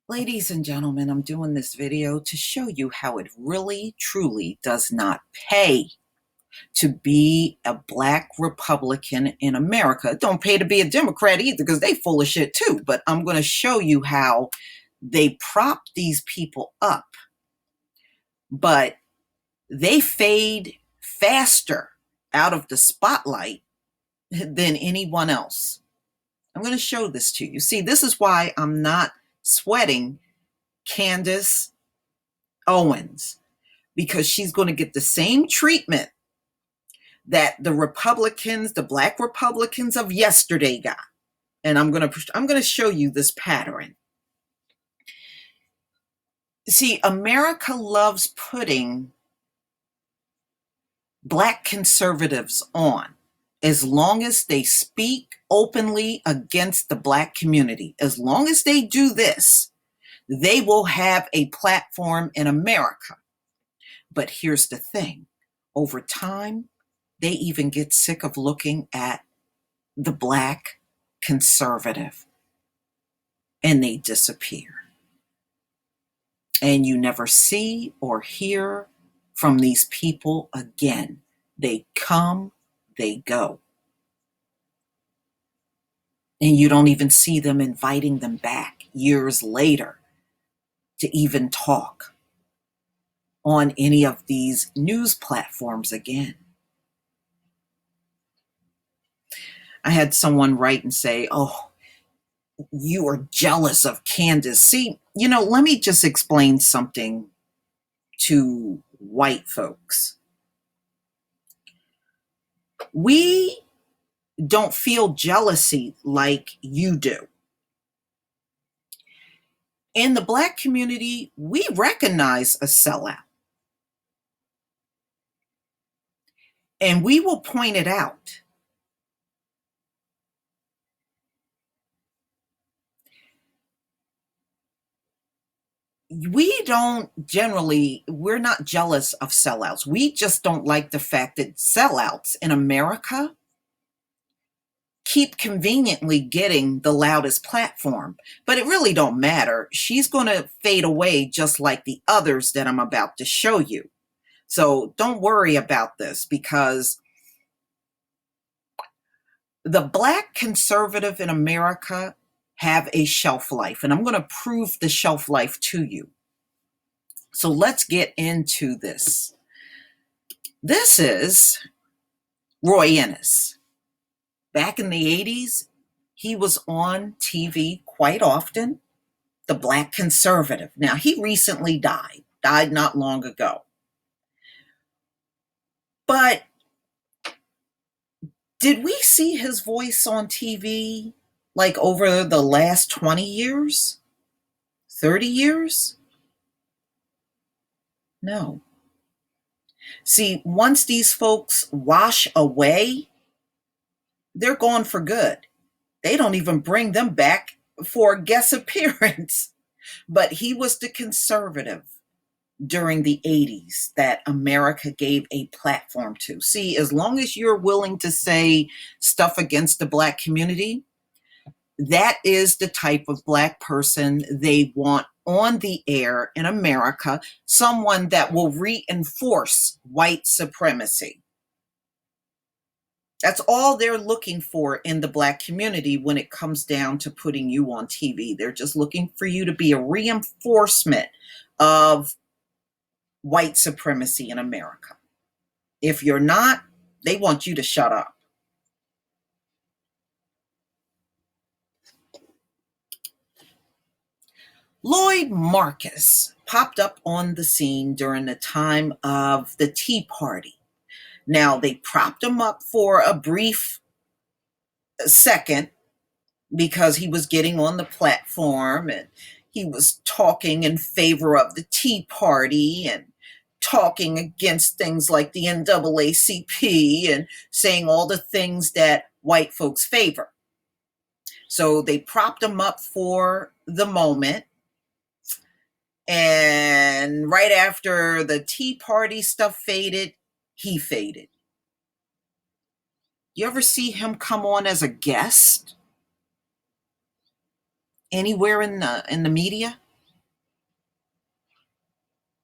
Ladies and gentlemen, I'm doing this video to show you how it really, truly does not pay to be a Black Republican in America. It don't pay to be a Democrat either because they full of shit too. But I'm going to show you how they prop these people up, but they fade faster out of the spotlight than anyone else. I'm going to show this to you. See, this is why I'm not sweating Candace Owens, because she's going to get the same treatment that the Republicans, the Black Republicans of yesterday got. And I'm going to show you this pattern. See, America loves putting Black conservatives on as long as they speak openly against the Black community. As long as they do this, they will have a platform in America. But here's the thing. Over time, they even get sick of looking at the Black conservative and they disappear. And you never see or hear from these people again. They come, they go. And you don't even see them inviting them back years later to even talk on any of these news platforms again. I had someone write and say, "Oh, you are jealous of Candace." See, let me just explain something to white folks. We don't feel jealousy like you do. In the Black community, we recognize a sellout. And we will point it out. We're not jealous of sellouts. We just don't like the fact that sellouts in America keep conveniently getting the loudest platform. But it really don't matter. She's going to fade away just like the others that I'm about to show you. So don't worry about this, because the Black conservative in America have a shelf life, and I'm going to prove the shelf life to you. So let's get into this. This is Roy Innis. Back in the 80s, he was on TV quite often, the Black conservative. Now, he recently died not long ago. But did we see his voice on TV like over the last 20 years? 30 years? No. See, once these folks wash away, they're gone for good. They don't even bring them back for a guest appearance. But he was the conservative during the 80s that America gave a platform to. See, as long as you're willing to say stuff against the Black community, that is the type of Black person they want on the air in America, someone that will reinforce white supremacy. That's all they're looking for in the Black community when it comes down to putting you on TV. They're just looking for you to be a reinforcement of white supremacy in America. If you're not, they want you to shut up. Lloyd Marcus popped up on the scene during the time of the Tea Party. Now, they propped him up for a brief second because he was getting on the platform and he was talking in favor of the Tea Party and talking against things like the NAACP and saying all the things that white folks favor. So they propped him up for the moment. And right after the Tea Party stuff faded, he faded. You ever see him come on as a guest anywhere in the media?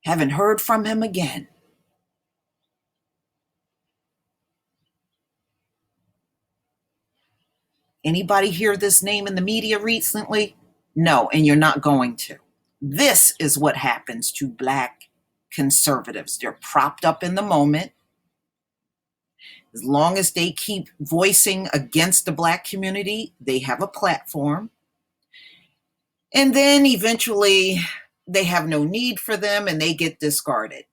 Haven't heard from him again. Anybody hear this name in the media recently? No, and you're not going to. This is what happens to Black conservatives. They're propped up in the moment. As long as they keep voicing against the Black community, they have a platform. And then eventually they have no need for them and they get discarded.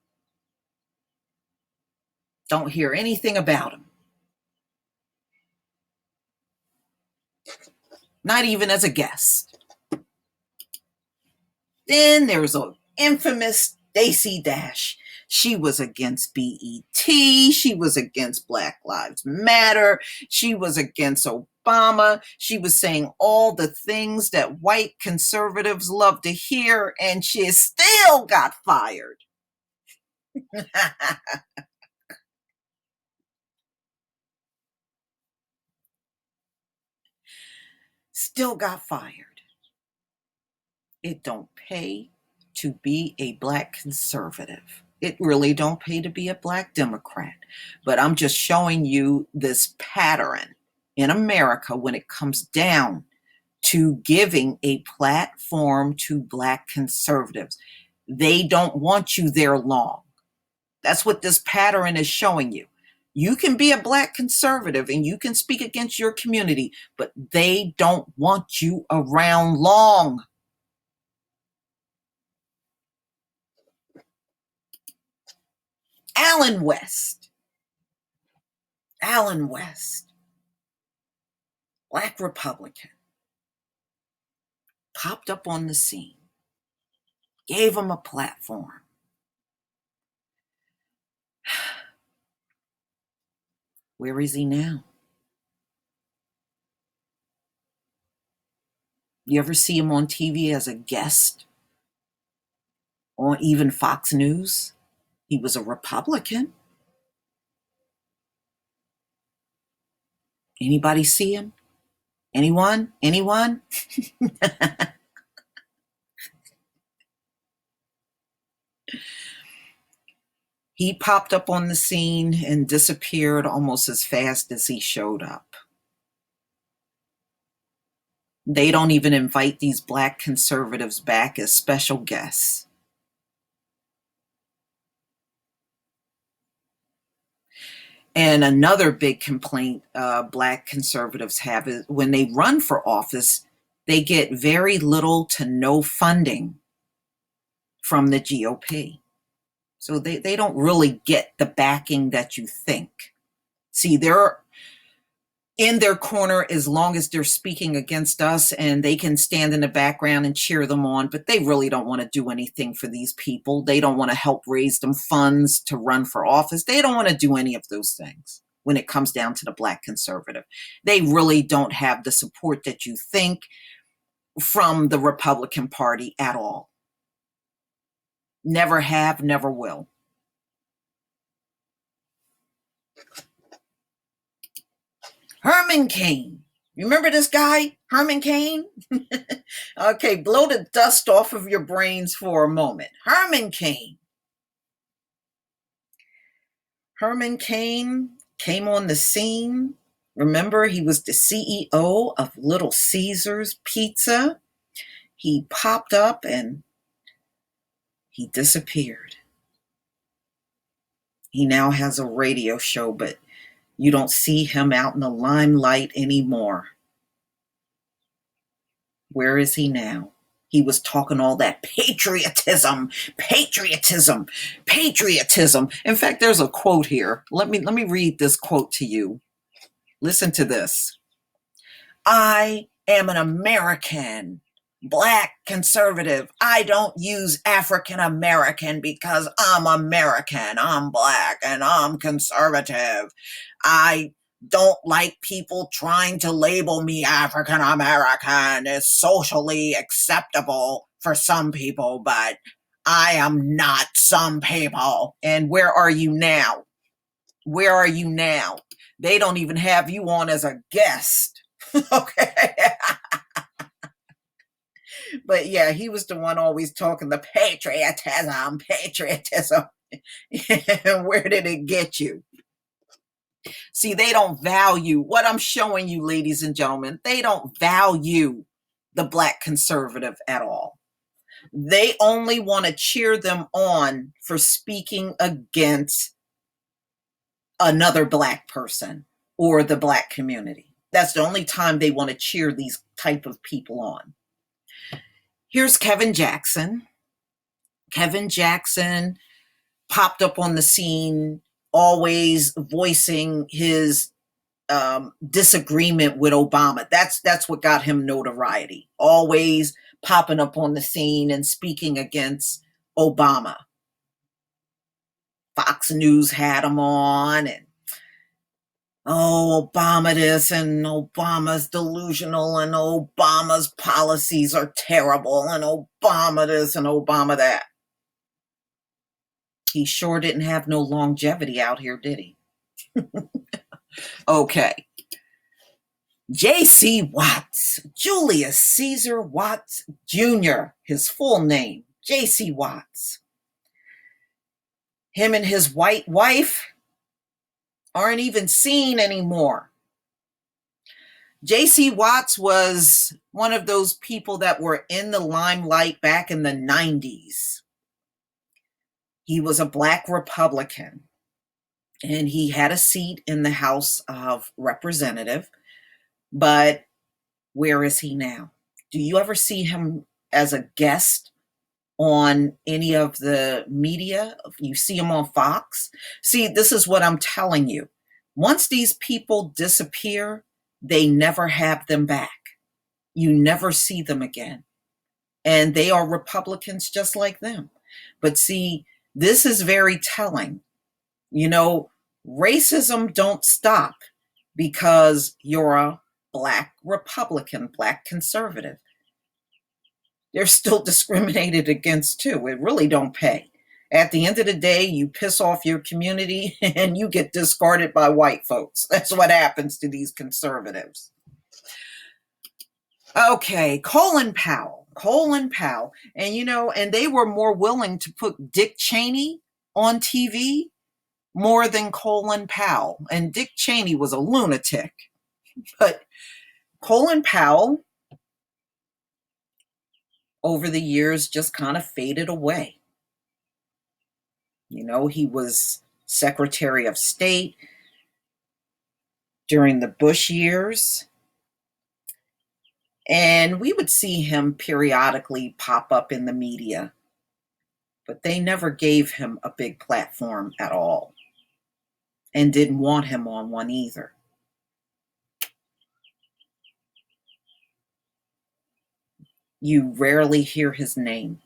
Don't hear anything about them. Not even as a guest. Then there's an infamous Stacey Dash. She was against BET. She was against Black Lives Matter. She was against Obama. She was saying all the things that white conservatives love to hear, and she still got fired. Still got fired. It don't pay to be a Black conservative. It really don't pay to be a Black Democrat. But I'm just showing you this pattern in America when it comes down to giving a platform to Black conservatives. They don't want you there long. That's what this pattern is showing you. You can be a Black conservative and you can speak against your community, but they don't want you around long. Allen West, Black Republican, popped up on the scene, gave him a platform. Where is he now? You ever see him on TV as a guest on even Fox News? He was a Republican. Anybody see him? Anyone? He popped up on the scene and disappeared almost as fast as he showed up. They don't even invite these Black conservatives back as special guests. And another big complaint Black conservatives have is when they run for office, they get very little to no funding from the GOP. So they don't really get the backing that you think. See, they're in their corner as long as they're speaking against us, and they can stand in the background and cheer them on, but they really don't want to do anything for these people. They don't want to help raise them funds to run for office. They don't want to do any of those things when it comes down to the Black conservative. They really don't have the support that you think from the Republican Party at all. Never have, never will. Herman Cain. Remember this guy, Herman Cain? Okay, blow the dust off of your brains for a moment. Herman Cain. Herman Cain came on the scene. Remember, he was the CEO of Little Caesars Pizza. He popped up and he disappeared. He now has a radio show, but you don't see him out in the limelight anymore. Where is he now? He was talking all that patriotism. In fact, there's a quote here. Let me read this quote to you. Listen to this. I am an American, Black conservative. I don't use African American because I'm American. I'm Black and I'm conservative. I don't like people trying to label me African American. It's socially acceptable for some people, but I am not some people. And where are you now? Where are you now? They don't even have you on as a guest. Okay. But yeah, he was the one always talking the patriotism. And where did it get you? See, they don't value what I'm showing you, ladies and gentlemen. They don't value the Black conservative at all. They only want to cheer them on for speaking against another Black person or the Black community. That's the only time they want to cheer these type of people on. Here's Kevin Jackson. Kevin Jackson popped up on the scene, always voicing his disagreement with Obama. That's what got him notoriety. Always popping up on the scene and speaking against Obama. Fox News had him on, and Obama this and Obama's delusional and Obama's policies are terrible and Obama this and Obama that. He sure didn't have no longevity out here, did he? Okay. J.C. Watts, Julius Caesar Watts Jr., his full name, J.C. Watts. Him and his white wife aren't even seen anymore. J.C. Watts was one of those people that were in the limelight back in the 90s. He was a Black Republican, and he had a seat in the House of Representatives. But where is he now? Do you ever see him as a guest on any of the media? You see him on Fox? See, this is what I'm telling you. Once these people disappear, they never have them back. You never see them again. And they are Republicans just like them. But see, this is very telling. You know, racism don't stop because you're a Black Republican, Black conservative. They're still discriminated against too. It really don't pay. At the end of the day, you piss off your community and you get discarded by white folks. That's what happens to these conservatives. Okay, Colin Powell. And and they were more willing to put Dick Cheney on TV more than Colin Powell. And Dick Cheney was a lunatic. But Colin Powell, over the years, just kind of faded away. He was Secretary of State during the Bush years. And we would see him periodically pop up in the media. But they never gave him a big platform at all. And didn't want him on one either. You rarely hear his name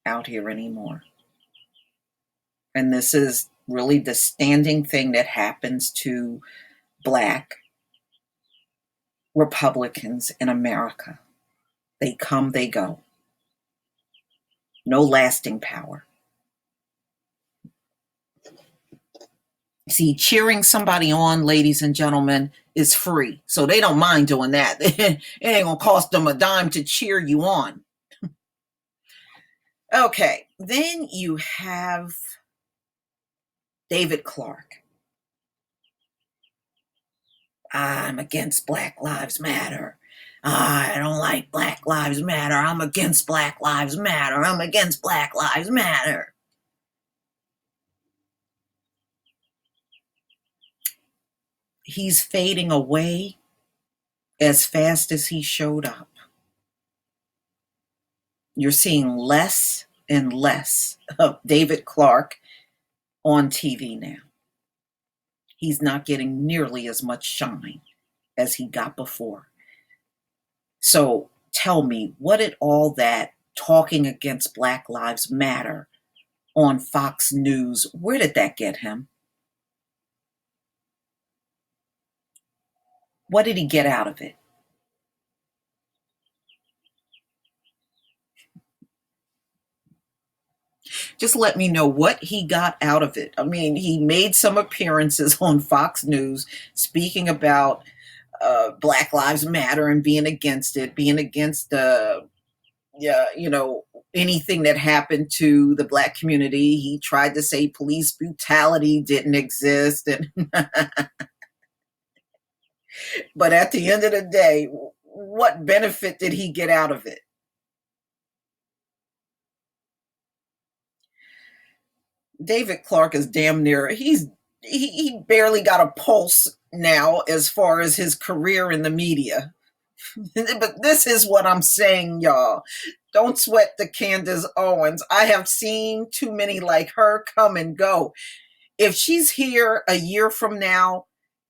out here anymore. And this is really the standing thing that happens to Black Republicans in America. They come, they go. No lasting power. See, cheering somebody on, ladies and gentlemen, is free. So they don't mind doing that. It ain't going to cost them a dime to cheer you on. Okay, then you have David Clark. I'm against Black Lives Matter. I don't like Black Lives Matter. I'm against Black Lives Matter. I'm against Black Lives Matter. He's fading away as fast as he showed up. You're seeing less and less of David Clark on TV now. He's not getting nearly as much shine as he got before. So tell me, what did all that talking against Black Lives Matter on Fox News, where did that get him? What did he get out of it? Just let me know what he got out of it. I mean, he made some appearances on Fox News speaking about Black Lives Matter and being against it, being against Yeah, anything that happened to the Black community, he tried to say police brutality didn't exist. And but at the end of the day, what benefit did he get out of it? David Clark is damn near, he barely got a pulse now as far as his career in the media. But this is what I'm saying, y'all. Don't sweat the Candace Owens. I have seen too many like her come and go. If she's here a year from now,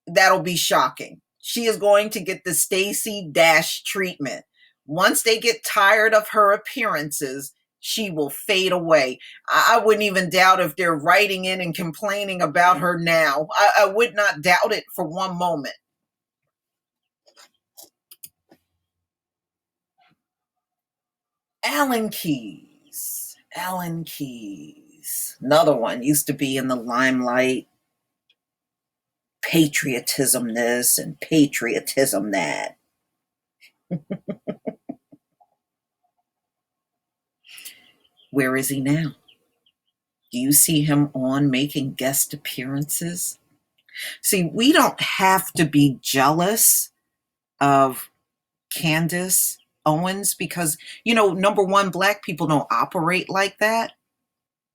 that'll be shocking. She is going to get the Stacey Dash treatment. Once they get tired of her appearances, she will fade away. I wouldn't even doubt if they're writing in and complaining about her now. I would not doubt it for one moment. Alan Keyes. Alan Keyes. Another one used to be in the limelight. Patriotism this and patriotism that. Where is he now? Do you see him on making guest appearances? See, we don't have to be jealous of Candace Owens because, number one, Black people don't operate like that.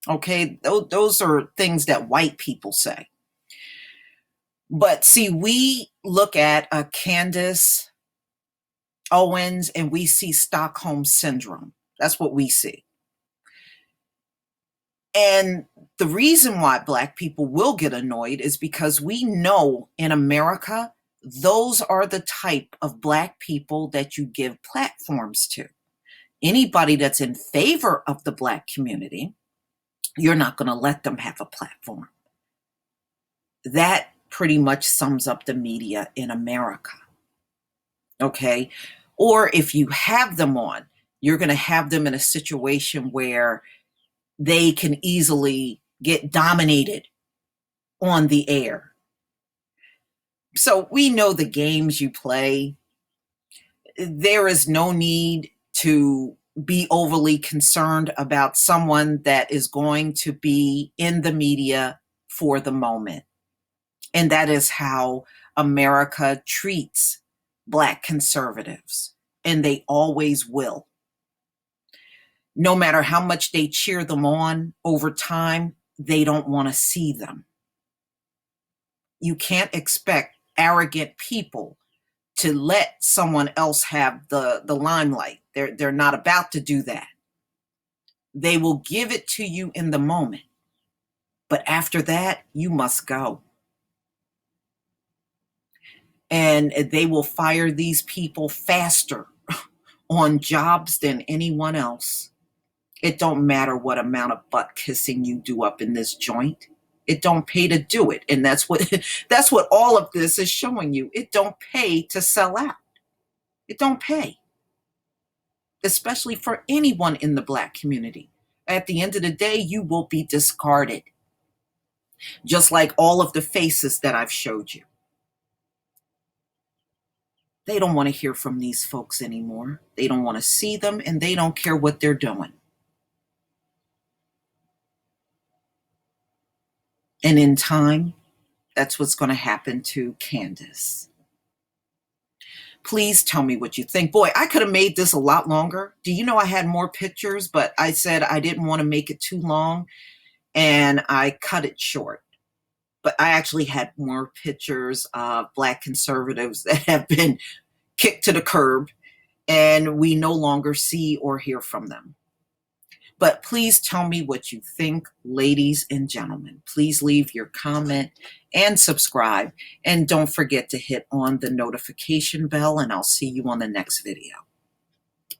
Okay, those are things that white people say. But see, we look at a Candace Owens and we see Stockholm Syndrome. That's what we see. And the reason why Black people will get annoyed is because we know in America, those are the type of Black people that you give platforms to. Anybody that's in favor of the Black community, you're not going to let them have a platform. That pretty much sums up the media in America. Okay? Or if you have them on, you're going to have them in a situation where they can easily get dominated on the air. So we know the games you play. There is no need to be overly concerned about someone that is going to be in the media for the moment. And that is how America treats Black conservatives, and they always will. No matter how much they cheer them on over time, they don't want to see them. You can't expect arrogant people to let someone else have the limelight. They're not about to do that. They will give it to you in the moment. But after that, you must go. And they will fire these people faster on jobs than anyone else. It don't matter what amount of butt kissing you do up in this joint. It don't pay to do it. And that's what all of this is showing you. It don't pay to sell out. It don't pay. Especially for anyone in the Black community. At the end of the day, you will be discarded. Just like all of the faces that I've showed you. They don't want to hear from these folks anymore. They don't want to see them, and they don't care what they're doing. And in time, that's what's going to happen to Candace. Please tell me what you think. Boy, I could have made this a lot longer. Do you know I had more pictures, but I said I didn't want to make it too long, and I cut it short. But I actually had more pictures of Black conservatives that have been kicked to the curb, and we no longer see or hear from them. But please tell me what you think, ladies and gentlemen. Please leave your comment and subscribe. And don't forget to hit on the notification bell, and I'll see you on the next video.